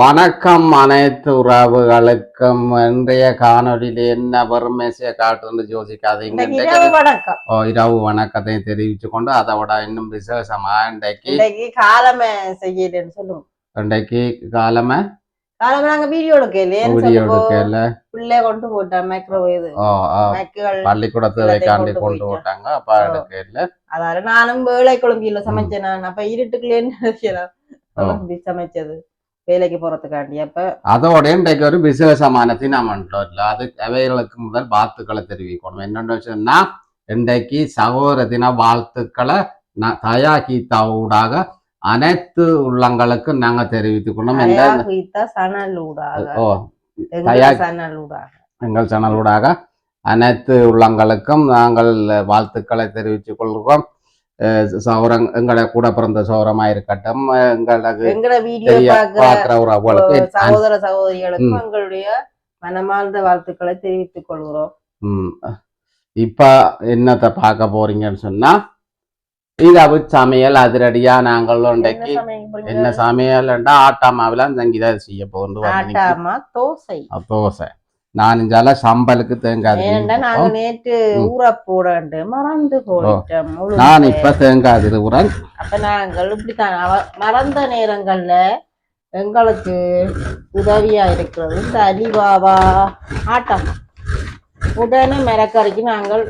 வணக்கம் அனைத்து உறவுகளுக்கும். இன்றைய காணொலியில என்ன வறுமேசைய காட்டுன்னு யோசிக்காதீங்க. இரவு வணக்கத்தை தெரிவிச்சு கொண்டு அதோட இன்னும் விசேஷமா இன்றைக்கு காலமே செய்யலன்னு சொல்லுவோம். இன்றைக்கு காலமே நாங்க வீடியோ எடுக்கல பிள்ளை கொண்டு போட்டோம் பள்ளிக்கூடத்தை கொண்டு போட்டாங்க. அப்பா எடுக்கல. அதாவது நானும் வேலை குழம்பியில சமைச்சேன். நான் அப்ப இருட்டுக்குள்ளே சமைச்சது வேலைக்கு போறதுக்காண்டி. அப்ப அதோட இன்றைக்கு ஒரு விசேஷமான தினமன்றோம் இல்ல, அது அவைகளுக்கு முதல் வாழ்த்துக்களை தெரிவிக்கணும். என்னன்னு சொன்னா இன்றைக்கு சகோதர தின வாழ்த்துக்களை தயாகீதா ஊடாக அனைத்து உள்ளங்களுக்கும் நாங்க தெரிவித்துக்கணும். எங்கள் சேனல் ஊடாக அனைத்து உள்ளங்களுக்கும் நாங்கள் வாழ்த்துக்களை தெரிவித்துக் கொள்கிறோம். எங்களை கூட பிறந்த சௌரமா இருக்கட்டும், சகோதர சகோதரிகளுக்கும் எங்களுடைய மனமார்ந்த வாழ்த்துக்களை தெரிவித்துக் கொள்கிறோம். இப்ப என்னத்தை பார்க்க போறீங்கன்னு சொன்னா இரவு சமையல் அதிரடியா நாங்கள் இன்றைக்கு என்ன சமையல் ஆட்டா மாவுல சங்கீதா செய்ய போகிறோம். தோசை நான் இஞ்சால சம்பலுக்கு தேங்காய் நாங்க நேற்று ஊற போட மறந்து போயிட்டோம். நான் இப்ப தேங்காய் ஊறன். அப்ப நாங்கள் இப்படித்தான் மறந்த நேரங்கள்ல எங்களுக்கு உதவியா இருக்கிறது இந்த அலிபாபா ஆட்டம். உடனே மிளக்கறிக்கு நாங்கள்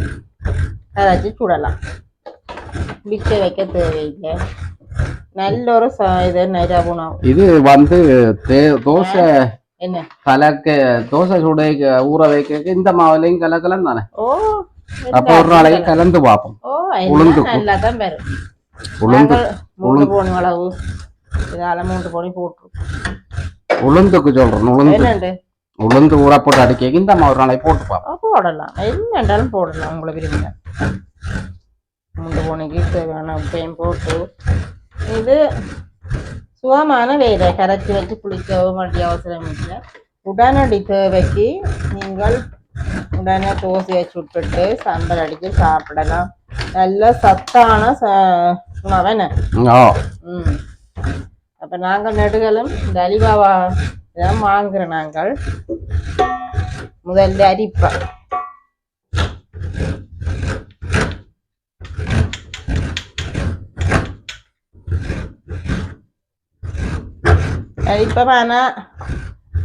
ஏதாச்சும் சுடலாம், பிச்சை வைக்க தேவையில்லை. நல்ல ஒரு இது நிரபுணம். இது தோசை என்ன கலக்க தோசை சுட ஊற வைக்க இந்த மாவுலையும் கலக்கலாம் தானே. அப்போ ஒரு நாளைக்கு கலந்து பார்ப்போம். உளுந்து நல்லாதான் வரும். உளுந்து போன அளவு இதால 3 போனி போட்டுரும். உளுந்துக்கு சொல்றேன். உளுந்து ஊற போட்டு அடிக்க இந்த மாவு ஒரு நாளைக்கு போட்டு பார்ப்போம். போடலாம், என்னண்டாலும் போடலாம். உங்களை விரும்பின 3 போனிக்கு தேவையான உப்பையும் போட்டு இது சுகமான வேலை. கரைச்சி வச்சு குளிக்கவும் வேண்டிய அவசரம் இல்லை. உடனடி தேவைக்கு நீங்கள் உடனே தோசையை சுட்டுட்டு சாம்பல் அடித்து சாப்பிடலாம். நல்ல சத்தான உணவன. அப்ப நாங்கள் நெடுகளும் இந்த அலிபாபா இதான் வாங்குற. நாங்கள் முதல்ல அரிப்பேன். இப்ப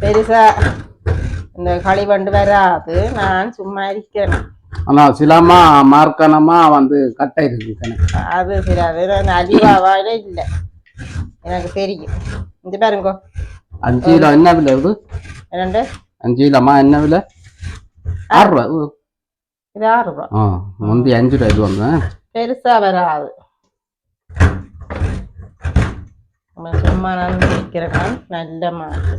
பெருசா இந்த களிவண்டு வராது. நான் சும்மா இருக்கிறேன். ஆனா சிலமா மார்க்கனமா கட்டை இருக்கு. அது சில அலிபாபாவே இல்லை, எனக்கு தெரியும். இந்த பாருங்க 5 கிலோ என்ன விலை இது? 5 கிலோமா என்ன விலை? 6 ரூபா. இது 6 ரூபா. முந்தி 5 ரூபா. இது வந்து பெருசா வராது. சும்மா நான் இருக்கிறேன். நல்ல மாட்டு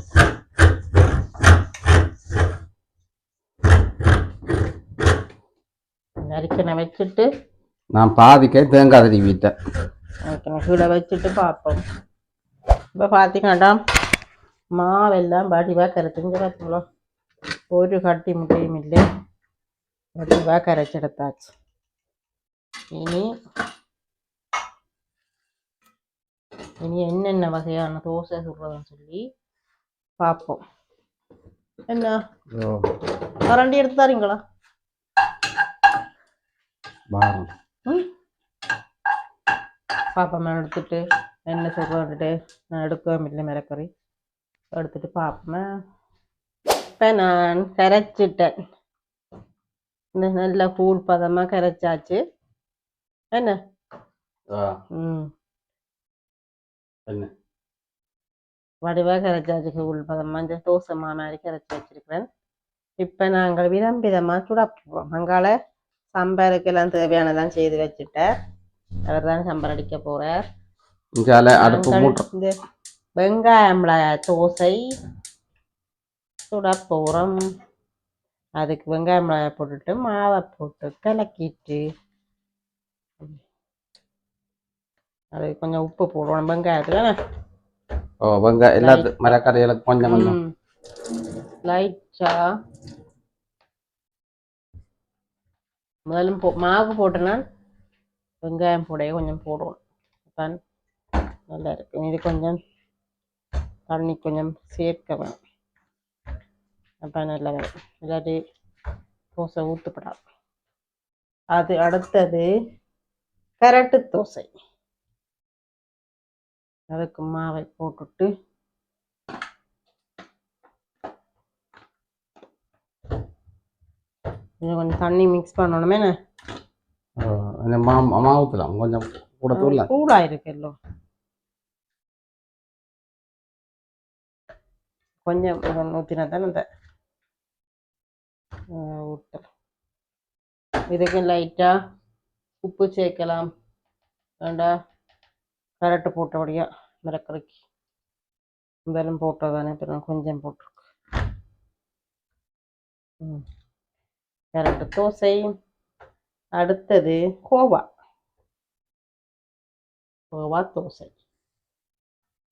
நரிக்கனை வச்சுட்டு நான் பாதிக்க தேங்காய் தடி வீட்டேன். கீழே வச்சுட்டு பார்ப்போம். இப்போ பார்த்தீங்கன்னாடா மாவெல்லாம் வடிவாக கரைச்சிங்க பார்த்தீங்களோ. ஒரு கட்டி முட்டையும் இல்லை, வடிவாக கரைச்செடுத்தாச்சு. இனி என்னென்ன வகையான தோசை சுடுறதுன்னு சொல்லி பார்ப்போம். என்ன கரண்டி எடுத்தாருங்களா? பாப்பா எடுத்துட்டு என்ன சொல்றேன்ட்டு நான் எடுக்கவும் இல்லை. மிளக்கறி எடுத்துட்டு பார்ப்பேன். இப்போ நான் கரைச்சிட்டேன். இந்த நல்ல கூழ் பதமாக கரைச்சாச்சு. என்ன வடிவாக கரைச்சாச்சு. கூழ் பதமாக இந்த தோசை மாதிரி கரைச்சி வச்சிருக்கிறேன். இப்போ நாங்கள் விதம் விதமாக சுட போகிறோம். அங்கால சம்பருக்கெல்லாம் தேவையானதான் செய்து வச்சுட்டேன். அவர் தான் சம்பர் அடிக்க போறார். வெங்காயம் தோசை சுட போறோம். அதுக்கு வெங்காயம் போட்டுட்டு மாவை போட்டு கலக்கிட்டு அதுக்கு கொஞ்சம் உப்பு போடுவோம். வெங்காயத்துல வெங்காயம் எல்லாத்துக்கும் மரக்கறிகளுக்கு கொஞ்சம் கொஞ்சம் லைட்டா முதல்ல மாவு போட்டேன்னா வெங்காயம் போடைய கொஞ்சம் போடுவோம். நல்லா இருக்கு. இது கொஞ்சம் தண்ணி கொஞ்சம் சேர்க்க வேணும். அப்போ நல்லா வரும். இல்லாட்டி தோசை ஊற்றுப்படாது. அது அடுத்தது கரட்டு தோசை. அதுக்கு மாவை போட்டுட்டு கொஞ்சம் தண்ணி மிக்ஸ் பண்ணணுமே. மாவுத்தலாம் கொஞ்சம் கூட தூரலாம். சூடாயிருக்கு எல்லாம். கொஞ்சம் ஊற்றினா தானே இந்த ஊற்றலாம். இதுக்கு லைட்டாக உப்பு சேர்க்கலாம். வேண்டா கரட்டு போட்டபடியா மிளக்கரைக்கு முதலும் போட்டதானே அப்புறம் கொஞ்சம் போட்டிருக்கு. கரட்டு தோசை. அடுத்தது கோவா தோசை.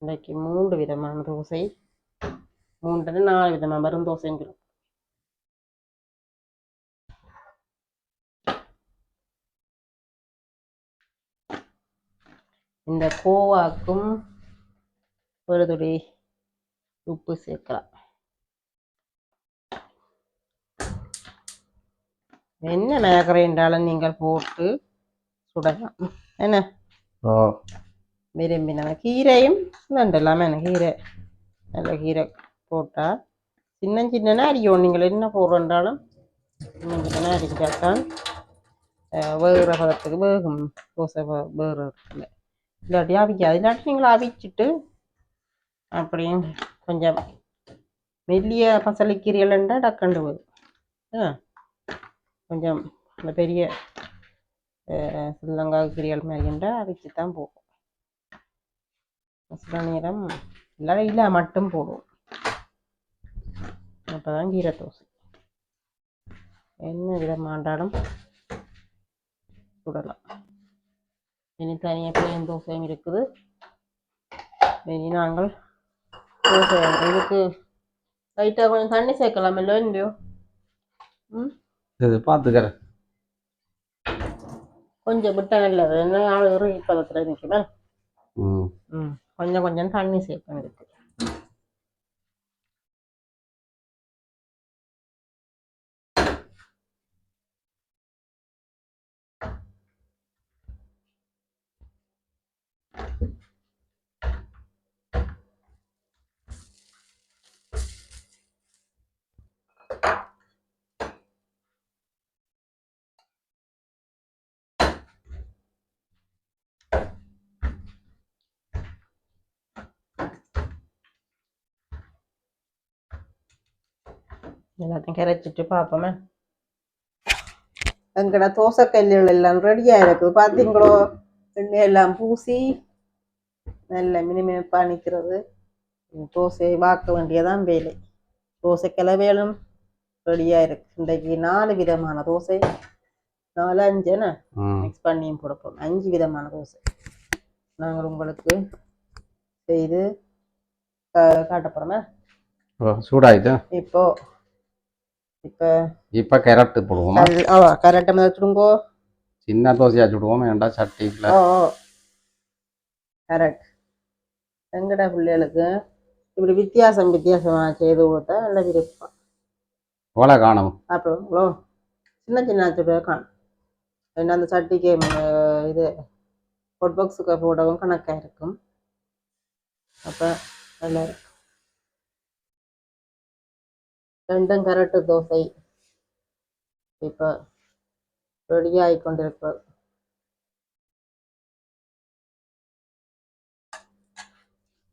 இன்றைக்கு 3 விதமான தோசை, 3-4 விதமான வரும் தோசைங்கிறோம். இந்த கோவாக்கும் ஒரு துளி உப்பு சேர்க்கலாம். என்ன மேகரை என்றாலும் நீங்கள் போட்டு சுடலாம். என்ன விரும்பின கீரையும் நண்டலாமே. கீரை நல்ல கீரை போட்டால் சின்ன சின்னனா அரிக்கும். நீங்கள் என்ன போடுறோன்றாலும் சின்ன சின்ன அரிக்காத்தான் வேகிற பதத்துக்கு வேகும். தோசை வேறு இல்லாட்டி அவிக்காது. இல்லாட்டி நீங்கள் அவிச்சிட்டு அப்படியும் கொஞ்சம் மெல்லிய பசலிக்கீரைகள்ண்டா டக்கண்டு வேகும். கொஞ்சம் இந்த பெரிய சில்லங்காய் கீரைகள் மாதிரிண்டா அவிச்சு தான் போகும். சில நேரம் இல்லை மட்டும் போடுவோம். அப்போதான் கீரை தோசை என்ன விதமாண்டாலும் சுடலாம். இனி தனியாக பிளேன் தோசையும் இருக்குது. இனி நாங்கள் தோசை இதுக்கு லைட்டாக கொஞ்சம் தண்ணி சேர்க்கலாம். இல்லை இல்லையோ? பார்த்துக்கிறேன். கொஞ்சம் விட்ட நல்லது. என்ன ஆளு இப்பதத்தில் நிற்குமா? கொஞ்சம் கொஞ்சம் தண்ணி சேர்க்கணும் இருக்கு. எல்லாத்தையும் கரைச்சிட்டு பார்ப்போமே. எங்கட தோசை கல்லுகள் எல்லாம் ரெடியாக இருக்குது. பார்த்தீங்களோ? எண்ணெயெல்லாம் பூசி நல்ல மினுமினுப்பாக நிற்கிறது. தோசையை வாக்க வேண்டியதான் வேலை. தோசை கிளவேலும் ரெடியாக இருக்கு. இன்றைக்கு 4 விதமான தோசை, 4-5 மிக்ஸ் பண்ணியும் போடப்போம். 5 விதமான தோசை நாங்கள் உங்களுக்கு செய்து காட்ட போகிறோமே. சூடாயிட்டு இப்போ கரட்டு போடுவோம். கரட்டை முதல் சுடுங்கோ. சின்ன தோசையா சுடுவோம். வேண்டா சட்டியில். கரெக்ட். எங்கடா பிள்ளைகளுக்கு இப்படி வித்தியாசமாக செய்து கொடுத்தா நல்ல விருப்பம். ஓலை காணும். அப்புறம் சின்ன சின்ன சுட காணும். ஏன்னா அந்த சட்டிக்கு இது ஹாட் பாக்ஸுக்கு போடவும் கணக்காக இருக்கும். அப்போ நல்லா இருக்கும். 2 கரட்டு தோசை இப்போ ரெடியாகி கொண்டிருக்கிறது.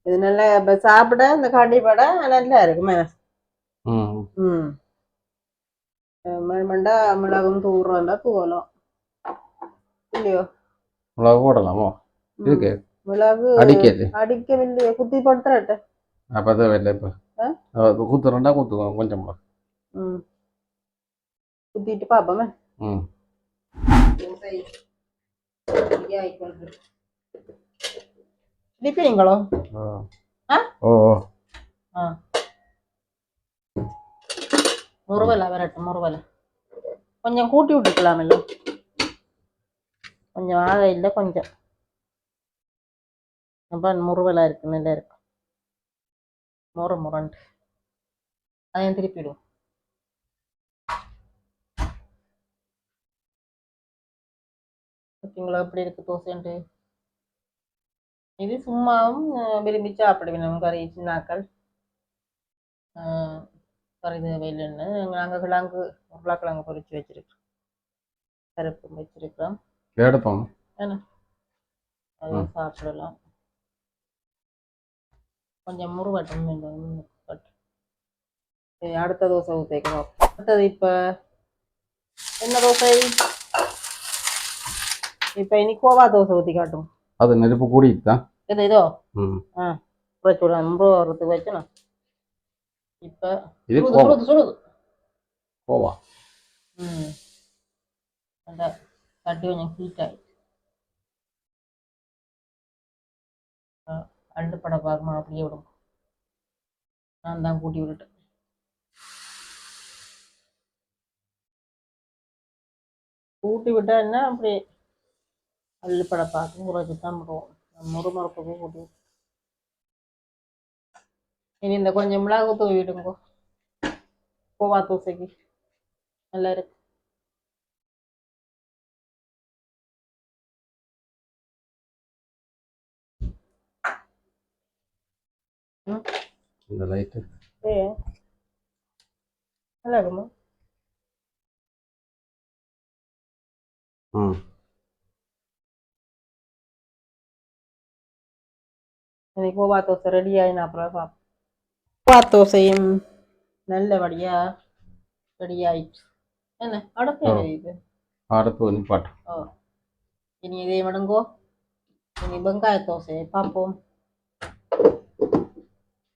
இது நல்லா இப்போ சாப்பிட இந்த கண்டிப்பாட நல்லா இருக்குமே. மண்மண்டா மிளகும் தூர்றா தூவலாம் இல்லையோ? மிளகு போடலாமோ? இருக்கு மிளகு அடிக்கவில்லையே. குத்தி படுத்துறட்ட அப்போ தான் இல்லை. இப்போ குத்துறா குத்துவோம் கொஞ்சம் குத்திட்டு பார்ப்போமே. நிப்பீங்களோ? முறுவலை வரட்டும். முறுவலை கொஞ்சம் கூட்டி விட்டுக்கலாமல்ல. கொஞ்சம் ஆக இல்லை கொஞ்சம். அப்போ முறுவலாக இருக்கு. நல்லா இருக்கு. முரண்டு அதையும் திருப்பிடும். பார்த்தீங்களா எப்படி இருக்கு தோசைன்ட்டு. இது சும்மாவும் விரும்பி சாப்பிடுவேன் கறி சின்னாக்கள் கறி தேவையில்லைன்னு நாங்கள் கிழங்கு உருளைக்கிழங்கு பொரிச்சு வச்சிருக்கோம், பருப்பு வச்சிருக்கிறோம். எடுப்போம் என்ன அதை சாப்பிடலாம். கொஞ்சம் முருகட்டும் வேண்டும். அடுத்த தோசை ஊற்றிக்கணும். அடுத்தது இப்போ என்ன தோசை? இப்போ இனி கோவா தோசை ஊற்றி காட்டும். அது நெருப்பு கூடிட்டுதான் இது இதோ குறைச்சி விட முருகத்துக்கு வச்சணும். இப்போ சுடுது சுடுது கோவா. அந்த தட்டி கொஞ்சம் ஹீட் ஆகி அண்டு பட பார்க்கணும். அப்படியே விடும். நான் தான் கூட்டி விட்டுட்டேன். கூட்டி விட்டா என்ன அப்படி அள்ளுப்பட பார்த்து குறைச்சி தான் விடுவோம். முறுமுறுப்புக்கு கூட்டி. இனி இந்த கொஞ்சம் மிளகு தூவி விடுங்கோ. கோவா தோசைக்கு நல்லா இருக்கு. இந்த லைட்டு நல்லா இருக்குமா? இன்னைக்கு கோவா தோசை ரெடி ஆகினா அப்புறம் பார்ப்போம். கோவா தோசையும் நல்லபடியா ரெடி ஆயிடுச்சு. என்ன அடுப்பு இது அடுப்பு நிப்பாட்டும். இனி இதே மடங்கோ. இனி வெங்காய தோசையை பார்ப்போம்.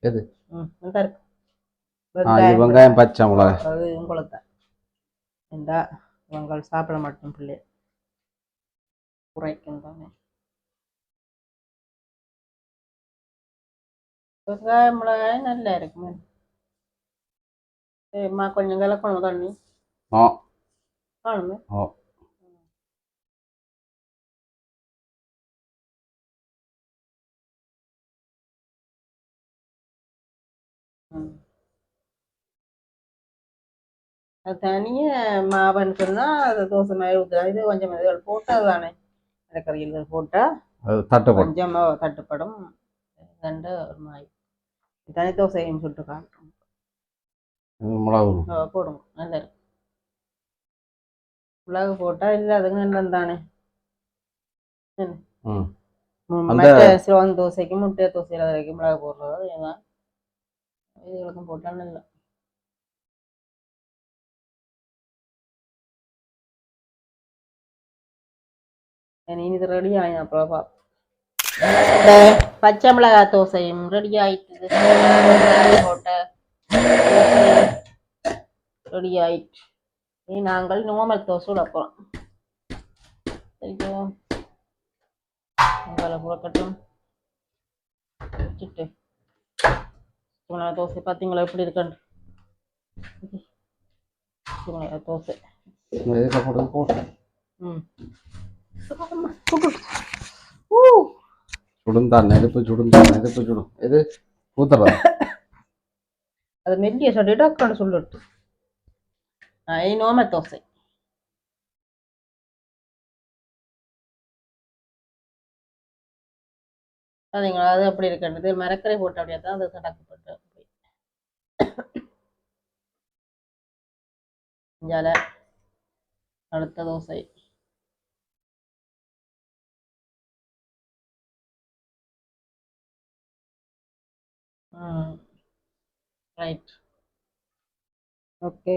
எது நல்லா இருக்கு. வெங்காயம் பச்சை மிளகாய் அது உங்களுக்கு ஏண்டா உங்கள் சாப்பிட மாட்டோம் பிள்ளை குறைக்கும் தானே. வெங்காயம் மிளகாய் நல்லா இருக்குமே. சரிம்மா கொஞ்சம் கலக்கணும் தண்ணி காணுமே. அது தனியாக மாவுன்னு சொன்னால் அது தோசை மாதிரி ஊற்றுலாம். இது கொஞ்சம் இதுகள் போட்டால் தானே கறிகள் போட்டால் கொஞ்சம் தட்டுப்படும். ரெண்டு ஒரு மாதிரி தனி தோசையும் சுட்டு காட்டும். போடுங்க நல்லா இருக்கு. மிளகு போட்டால் இல்லை அதுங்க என்ன தானே. மற்ற சிவன் தோசைக்கு முட்டை தோசையில் வரைக்கும் மிளகு போடுறது ஏன்னா இதுகளுக்கும் போட்டால் நல்லா. இனி இது ரெடி ஆகி அப்புறம் இந்த பச்சை மிளகாய் தோசையும் ரெடி ஆயிட்டு போட்ட ரெடி ஆயிட்டு. இனி நாங்கள் நோமல் தோசை விடப்போம். சரிக்கோ உங்களை புறக்கட்டும் வச்சுட்டு தோசை பார்த்தீங்களா எப்படி இருக்காண்டு. தோசை சுடுந்தான் நெருப்பு சுடும். இது ஊத்துறா அது மெல்லிய சொல்லிட்டு சொல்லிட்டு நோம தோசை. அதுங்களா அது அப்படி இருக்கின்றது மரக்கரை போட்ட அப்படியே தான் அது தடக்கப்பட்டு அடுத்த தோசை. Right okay.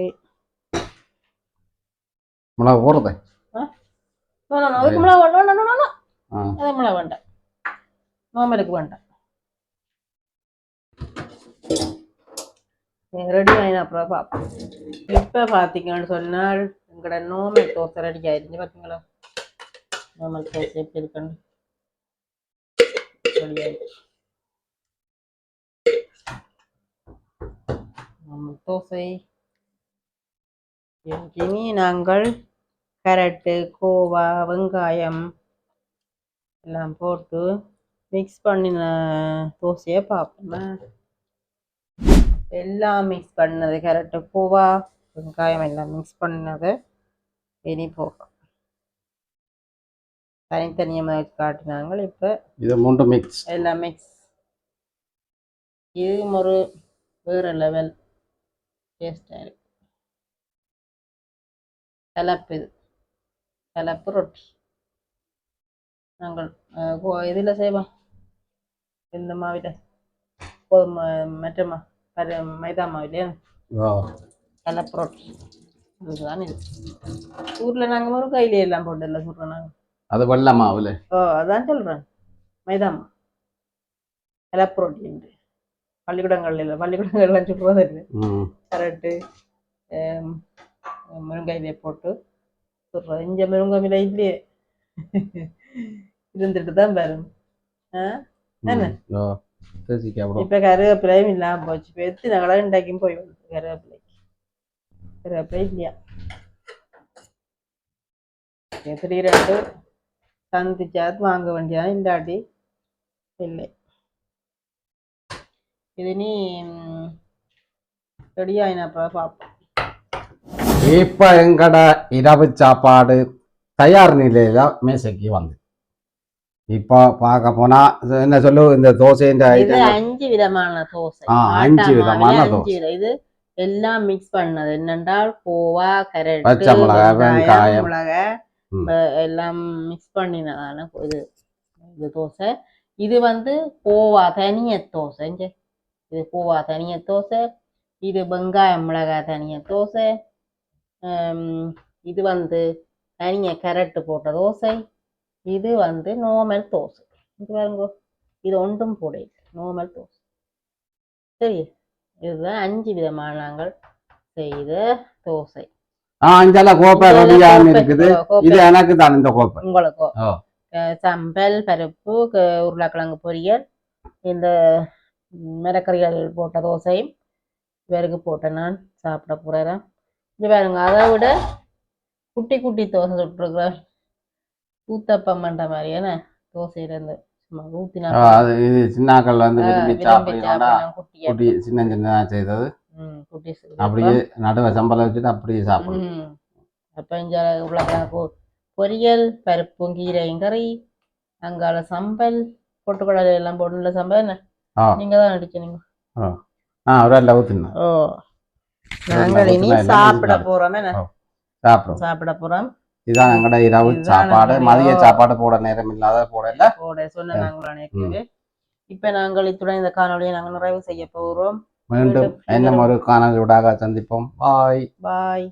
மிளகு போடுறதே அதுக்கு மிளகு வேண்டாம். அது மிளகு வேண்டாம். நோமலுக்கு வேண்டாம். ரெடி ஆயினா அப்புறம் பார்ப்போம். இப்போ பார்த்தீங்கன்னு சொன்னால் எங்களோட நோமல் தோசை ரெடி ஆயிடுச்சு. பார்த்தீங்களா நோமல் தோசை எப்படி இருக்குன்னு ரெடி ஆயிடுச்சு. நோமல் தோசை இனி நாங்கள் கேரட்டு கோவா வெங்காயம் எல்லாம் போட்டு மிக்ஸ் பண்ணின தோசையை பார்ப்போம். எல்லாம் மிக்ஸ் பண்ணது, கேரட்டு பூவா வெங்காயம் எல்லாம் மிக்ஸ் பண்ணது. இனி போகும் தனித்தனியாக காட்டினாங்க. இப்போ இது மூன்று மிக்ஸ் எல்லாம் மிக்ஸ். இது ஒரு வேறு லெவல் டேஸ்டாக இருக்கு. கலப்பு, இது கலப்பு ரொட்டி நாங்கள் இதில் செய்வோம். இந்த மாவில கோதுமை மற்ற மைதா மாவிலே கலப்பு ரொட்டி. இதுதான் இது. ஊரில் நாங்கள் ஒரு கையில எல்லாம் போட்டு எல்லாம் சுடுறோம் நாங்கள். அது வெள்ளை மாவுல. அதான் சொல்கிறேன், மைதா மா கலப்பு ரொட்டி உண்டு. பள்ளிக்கூடங்கள்லாம் சுடுறது இல்லை. கரெக்டு முருங்கையிலே போட்டு சுடுறது. இங்கே முருங்கை விலை இல்லையே, இருந்துட்டு தான் பாருங்க. என்ன இப்ப கருவேப்பிலையும் இல்லாம போச்சு. இப்ப எத்தனை நாங்களா இண்டாக்கியும் போய் வந்து கருவேப்பிலை இல்லையா. திடீரெண்டு சந்திச்சாது வாங்க வேண்டியதான், இல்லாட்டி இல்லை. இது நீ ரெடியாயினப்ப பார்ப்போம். இப்ப எங்கட இரவு சாப்பாடு தயார் நிலையில மேசைக்கு வந்து இப்போ பார்க்க போனா என்ன சொல்லு, இந்த தோசை இது 5 விதமான தோசை. 5 விதமான தோசை. இது எல்லாம் மிக்ஸ் பண்ணது. என்னென்றால் கோவா, கரட், பச்சை மிளகாய், வெங்காயம் எல்லாம் மிக்ஸ் பண்ணினதான இது தோசை. இது வந்து கோவா தனிய தோசை. இது கோவா தனிய தோசை. இது வெங்காயம் மிளகாய் தனிய தோசை. இது வந்து தனிய கரட்டு போட்ட தோசை. இது வந்து நார்மல் தோசை. இது பாருங்க, இது ஒன்றும் போட நார்மல் தோசை. சரி, இதுதான் 5 விதமான நாங்கள் செய்த தோசை. கோப்பை ரெடியாக இருக்குது. இது எனக்கு தான் இந்த கோப்பை. உங்களுக்கு சம்பல், பருப்பு, உருளைக்கிழங்கு பொரியல், இந்த மிளகறிகள் போட்ட தோசையும் இவருக்கு போட்ட நான் சாப்பிட போறேன். இது பாருங்க, அதை விட குட்டி குட்டி தோசை சுட்டுருக்குறேன். ஊத்தப்பம் பண்ற மாதிரியான தோசையில இருந்து ஊத்தினா சின்னாக்கள் வந்து குட்டி சின்ன சின்ன செய்தது. அப்படியே நடுவ சம்பளம் வச்சுட்டு அப்படியே சாப்பிடணும். அப்ப இங்க உருளைக்கிழங்கு பொரியல், பருப்பும் கீரையும் கறி, அங்கால சம்பல், பொட்டுக்கடலை எல்லாம் போட்டுள்ள சம்பல். என்ன நீங்க தான் அடிச்சீங்க. நாங்கள் இனி சாப்பிட போறோம். என்ன சாப்பிட போறோம். இதான் எங்கட இரவு சாப்பாடு. மதிய சாப்பாடு போட நேரம் இல்லாத போட சொன்ன நாங்கள். இப்ப நாங்கள் இத்துடன் இந்த காணொலியை நாங்கள் நிறைவு செய்ய போறோம். மீண்டும் என்ன ஒரு காணொலியோட சந்திப்போம். பாய்.